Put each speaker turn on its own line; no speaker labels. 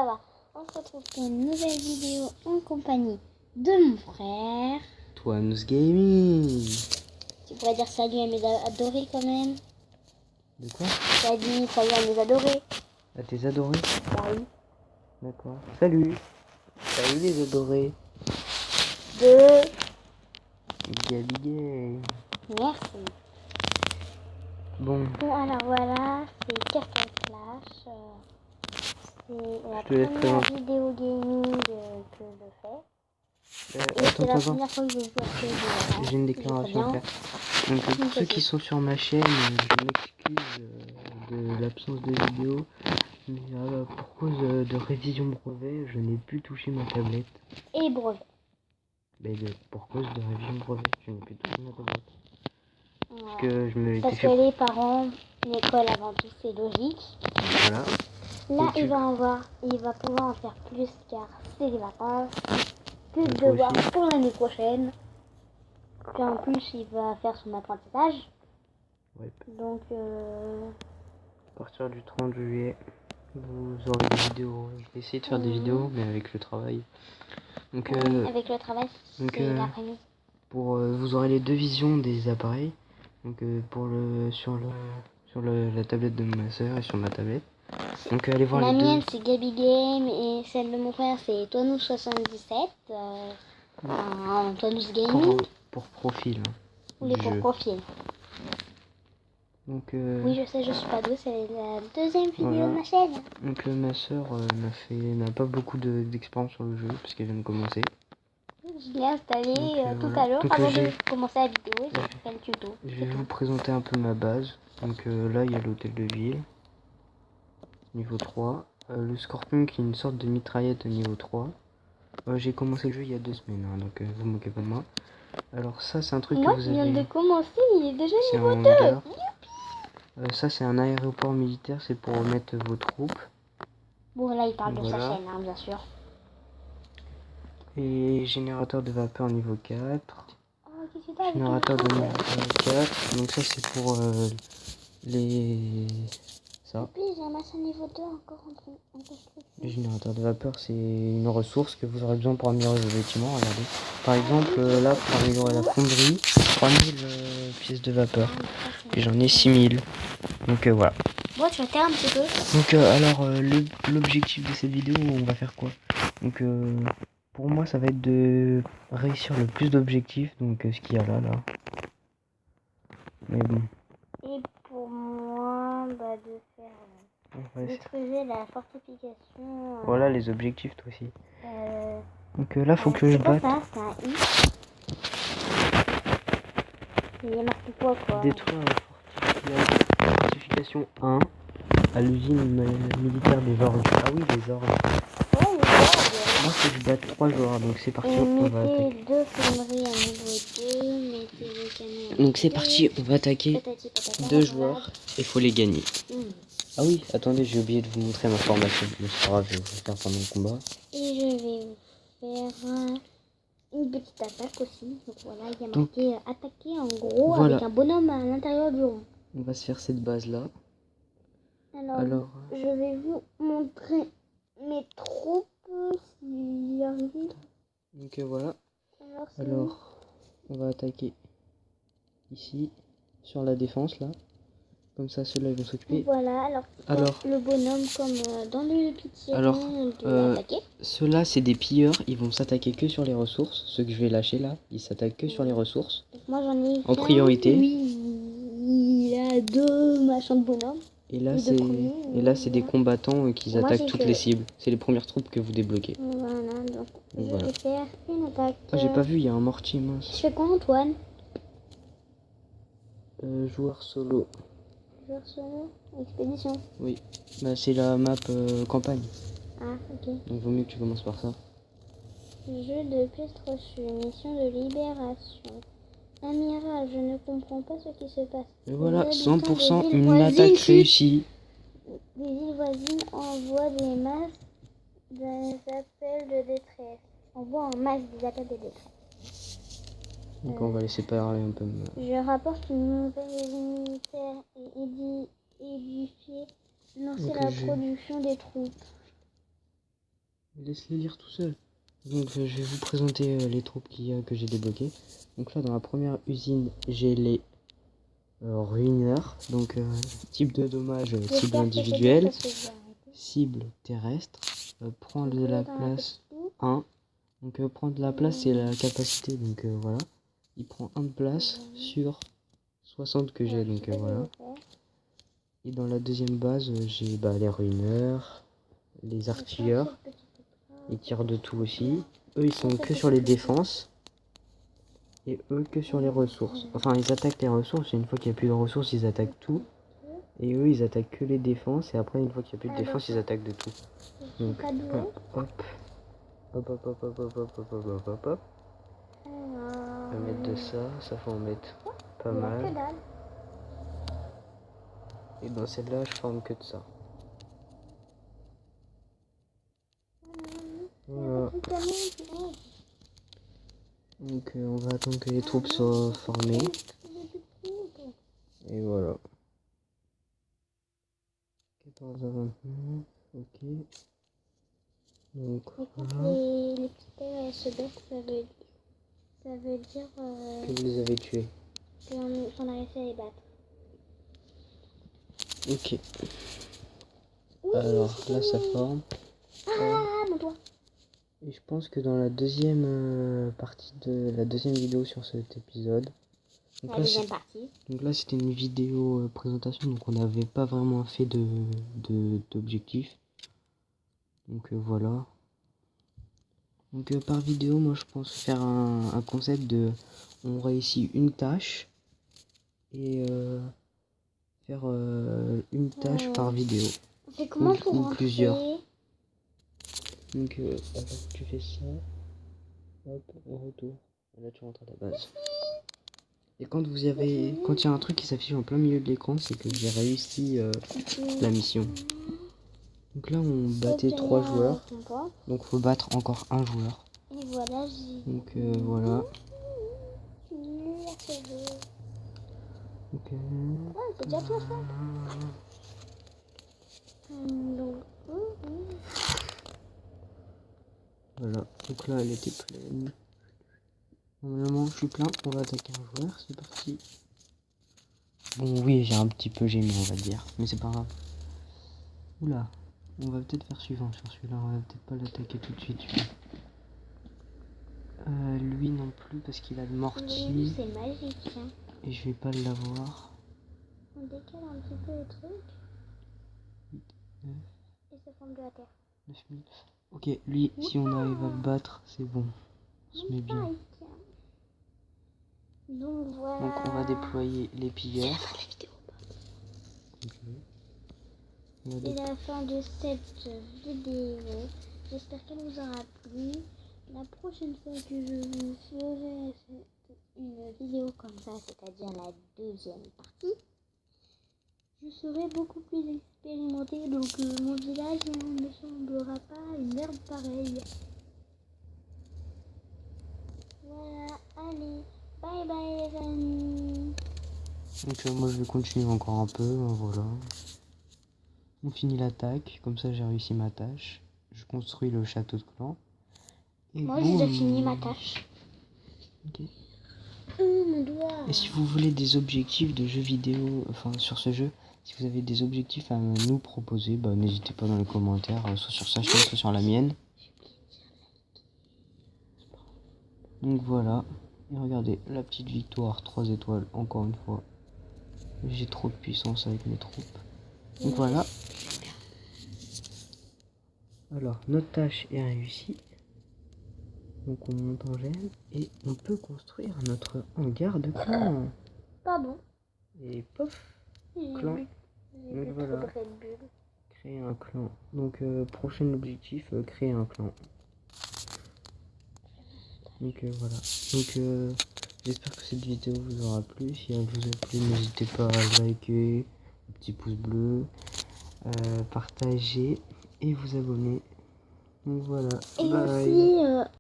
ça va. On se retrouve pour une nouvelle vidéo en compagnie de mon frère.
Toine's Gaming.
Tu pourrais dire salut à mes adorés quand même.
De quoi?
Salut à mes adorés.
À tes adorés?
Bah oui.
D'accord. Salut. Salut les adorés.
De...
Gabi Game.
Merci.
Bon,
alors voilà, c'est Cartoon Clash. C'est la
je te laisse
première
présenter.
vidéo gaming que je fais. Et c'est la
Attends.
première fois que je joue à ce jeu.
J'ai une déclaration à faire. Donc, pour ceux qui sont sur ma chaîne, je m'excuse de l'absence de vidéo. Mais pour cause de révision brevet, je n'ai plus touché ma tablette.
Et brevet.
Mais pour cause de révision brevet, je n'ai plus touché ma tablette.
Voilà.
Parce que je me
Parce
l'étais
que
fait.
les parents, l'école avant tout, c'est logique.
Voilà.
Là,
Et
il va pouvoir en faire plus car c'est les vacances. Plus de
toi
devoirs
aussi.
pour l'année prochaine. Puis en plus, il va faire son apprentissage.
Ouais.
Donc,
À partir du 30 juillet, vous aurez des vidéos. Je vais essayer de faire des vidéos, mais avec le travail. Donc,
avec le travail, c'est l'après-midi.
Vous aurez les deux visions des appareils. Donc, sur la tablette de ma soeur et sur ma tablette. Donc, allez voir
La
les
mienne,
deux.
c'est Gabi Game et celle de mon frère, c'est Toinou77. Toinous Gaming.
Pour profil.
Ou les pour profil.
Donc,
oui, je sais, je suis pas douce, c'est la deuxième vidéo
voilà.
de ma chaîne.
Donc, ma soeur n'a pas beaucoup d'expérience sur le jeu, parce qu'elle vient de commencer.
Je l'ai installé tout
voilà.
à l'heure
Donc,
avant de commencer la vidéo. J'ai fait le tuto.
Je vais vous présenter un peu ma base. Donc là, il y a l'hôtel de ville, niveau 3. Le Scorpion qui est une sorte de mitraillette niveau 3. J'ai commencé le jeu il y a 2 semaines, hein, donc vous moquez pas de moi. Alors ça, c'est un truc
Moi
que vous
qui viens
avez...
de commencer, il est déjà
C'est
niveau
un
2.
hangar. Ça, c'est un aéroport militaire, c'est pour mettre vos troupes.
Bon, là, il parle de
Voilà.
sa chaîne, hein, bien sûr.
Et générateur de vapeur niveau 4.
Oh, qu'est-ce que t'as?
Générateur de niveau 4. Donc ça, c'est pour les... Ça.
Et puis, j'ai amassé un niveau 2 encore en construction.
Le générateur de vapeur, c'est une ressource que vous aurez besoin pour améliorer vos bâtiments. Regardez. Par exemple, là, pour améliorer la fonderie, 3000 pièces de vapeur. Et j'en ai 6000. Donc voilà.
Bon, tu vas taire un petit peu.
Donc alors, l'objectif de cette vidéo, on va faire quoi? Donc pour moi, ça va être de réussir le plus d'objectifs. Donc ce qu'il y a là. Mais bon.
Et pour moi, bah, de faire détruire la fortification.
Voilà les objectifs, toi aussi. Donc là, faut que je batte.
C'est ça, c'est un I. Il est marqué quoi?
Détruire la fortification 1 à l'usine militaire des orges. Ah oui, des orges.
Ouais, les orges.
Moi, faut que je batte 3 joueurs, donc c'est parti,
Et
on va attaquer.
mettez 2 fonderies à niveau 2, mettez le canon à
Donc c'est parti, on va attaquer 2 joueurs et faut les gagner. Ah oui, attendez, j'ai oublié de vous montrer ma formation. Mais c'est pas grave, je vais vous faire pendant le combat.
Et je vais vous faire une petite attaque aussi. Donc voilà, il y a marqué attaquer en gros
voilà.
avec un bonhomme à l'intérieur du rond.
On va se faire cette base là.
Alors je vais vous montrer mes troupes s'il y arrive.
Donc voilà. Alors on va attaquer ici sur la défense là. Comme ça, ceux-là ils vont s'occuper.
Voilà, alors le bonhomme comme dans le pitié de attaquer.
Ceux-là c'est des pilleurs, ils vont s'attaquer que sur les ressources. Ceux que je vais lâcher là, ils s'attaquent que sur les ressources.
Donc, moi j'en ai
en priorité.
Lui, il a 2 machins de bonhomme.
Et là c'est des combattants qui attaquent toutes les cibles. C'est les premières troupes que vous débloquez.
Voilà, donc je vais faire une attaque.
Ah, j'ai pas vu, il y a un mortier mince.
Je fais quoi, Antoine?
Joueur solo.
Joueur solo, expédition.
Oui, bah c'est la map campagne.
Ah, ok.
Donc vaut mieux que tu commences par ça.
Jeu de pièces reçues, mission de libération. Amiral, je ne comprends pas ce qui se passe.
Et voilà, 100% une attaque réussie.
Des îles voisines envoient des masses d'appels de détresse. Envoie en masse des appels de détresse.
Donc on va laisser parler un peu.
Je rapporte une nouvelle usine militaire et édifiée. Lancer la production des troupes.
Laisse-les lire tout seul. Donc je vais vous présenter les troupes qu'il y a que j'ai débloquées. Donc là dans la première usine j'ai les ruineurs. Donc type de dommage, cible
J'espère que c'est bon
individuelle,
parce que je vais arrêter.
cible terrestre, prendre
Donc,
de la
dans
place
petite loupe,
1. Donc prendre de la place c'est la capacité, donc voilà. Il prend 1 de place sur 60 que j'ai, donc
je vais
voilà.
le faire.
Et dans la deuxième base j'ai les ruineurs, les artilleurs. Ils tirent de tout aussi. Eux, ils sont que sur les défenses. Et eux, que sur les ressources. Enfin, ils attaquent les ressources. Et une fois qu'il n'y a plus de ressources, ils attaquent tout. Et eux, ils attaquent que les défenses. Et après, une fois qu'il n'y a plus de défense, ils attaquent de tout. Donc, hop. Hop, hop, hop, hop, hop, hop, hop, hop, hop, hop, hop. On va mettre de ça. Ça faut en mettre pas mal. Et dans celle-là, je forme que de ça. Voilà. Donc on va attendre que les troupes soient formées. Et voilà. 14 à 29, ok. Donc voilà.
Les petites ailes se battent, ça veut dire
Que vous les avez tués.
qu'on a réussi à les battre.
Ok.
Oui,
Alors là ça forme.
Ah, mon doigt.
Et je pense que dans la deuxième partie de la deuxième vidéo sur cet épisode. Donc
La deuxième partie.
Donc là c'était une vidéo présentation, donc on n'avait pas vraiment fait d'objectif. Donc voilà. Donc par vidéo, moi je pense faire un concept de on réussit une tâche et faire une tâche par vidéo.
C'est comment pour
ou
rentrer
plusieurs. Donc alors, tu fais ça, hop, au retour. Là tu rentres à la base. Et quand il y a un truc qui s'affiche en plein milieu de l'écran, c'est que j'ai réussi la mission. Donc là on battait 3 joueurs. Donc faut battre encore un joueur.
Et voilà, j'ai.
Donc voilà.
Ok. C'est déjà tout ça. Donc,
voilà. Donc là elle était pleine. Normalement je suis plein. On va attaquer un joueur. C'est parti. Bon oui j'ai un petit peu gêné on va dire. Mais c'est pas grave. Oula. On va peut-être faire suivant sur celui-là. On va peut-être pas l'attaquer tout de suite. Lui non plus parce qu'il a le mortier.
C'est magique. Hein.
Et je vais pas l'avoir.
On décale un petit peu le truc.
8, 9.
Et ça forme de la terre.
9000. Ok, lui, si on arrive à le battre, c'est bon. On se met bien.
Donc voilà.
Donc on va déployer les pilleurs.
C'est la fin de cette vidéo. J'espère qu'elle vous aura plu. La prochaine fois que je vous ferai une vidéo comme ça, c'est-à-dire la deuxième partie, je serai beaucoup plus expérimentée, donc mon village ne me semblera pas une merde pareille. Voilà, allez, bye bye les amis.
Donc moi je vais continuer encore un peu, voilà. On finit l'attaque, comme ça j'ai réussi ma tâche. Je construis le château de clan. Et
moi j'ai déjà fini ma tâche.
Ok.
Mon doigt.
Et si vous voulez des objectifs de jeux vidéo, enfin sur ce jeu, si vous avez des objectifs à nous proposer, bah n'hésitez pas dans les commentaires, soit sur sa chaîne, soit sur la mienne. Donc voilà. Et regardez, la petite victoire, 3 étoiles, encore une fois. J'ai trop de puissance avec mes troupes. Donc voilà. Alors, notre tâche est réussie. Donc on monte en gemme et on peut construire notre hangar de clan.
Pardon.
Et pof, clan. Donc voilà. Créer un clan. Donc prochain objectif, créer un clan. Donc voilà. Donc j'espère que cette vidéo vous aura plu. Si elle vous a plu, n'hésitez pas à liker, un petit pouce bleu, partager et vous abonner. Donc voilà.
Et
bye.
aussi